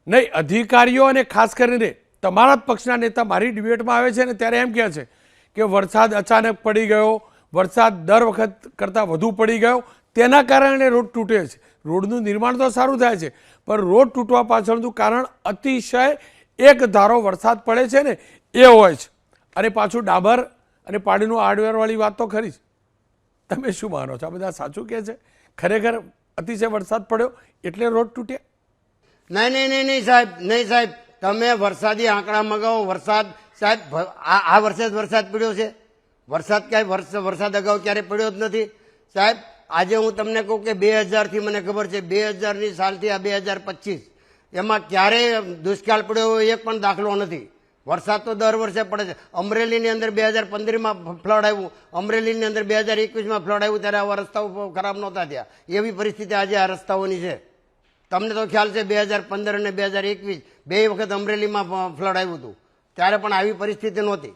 નહીં, અધિકારીઓ અને ખાસ કરીને તમારા જ પક્ષના નેતા મારી ડિબેટમાં આવે છે ને ત્યારે એમ કહે છે કે વરસાદ અચાનક પડી ગયો, વરસાદ દર વખત કરતાં વધુ પડી ગયો, તેના કારણે રોડ તૂટે છે. રોડનું નિર્માણ તો સારું થાય છે, પણ રોડ તૂટવા પાછળનું કારણ અતિશય એક ધારો વરસાદ પડે છે ને એ હોય છે. અને પાછું ડાબર અને પાણીનું આડવેરવાળી વાત તો ખરી જ. તમે શું માનો છો? આ બધા સાચું કહે છે? ખરેખર અતિશય વરસાદ પડ્યો એટલે રોડ તૂટ્યા? નહીં સાહેબ, તમે વરસાદી આંકડા મગાવો. વરસાદ સાહેબ આ વર્ષે જ વરસાદ પડ્યો છે. વરસાદ ક્યાંય વરસાદ અગાઉ ક્યારે પડ્યો જ નથી સાહેબ. આજે હું તમને કહું કે 2000 મને ખબર છે, 2000ની સાલથી આ 2025 એમાં ક્યારેય દુષ્કાળ પડ્યો એક પણ દાખલો નથી. વરસાદ તો દર વર્ષે પડે છે. અમરેલીની અંદર 2015માં ફ્લડ આવ્યું, અમરેલીની અંદર 2021માં ફ્લડ આવ્યું, ત્યારે આવા રસ્તાઓ ખરાબ નહોતા થયા. એવી પરિસ્થિતિ આજે આ રસ્તાઓની છે. તમને તો ખ્યાલ છે 2015 અને 2021 બે વખત અમરેલીમાં ફ્લડ આવ્યું હતું, ત્યારે પણ આવી પરિસ્થિતિ નહોતી.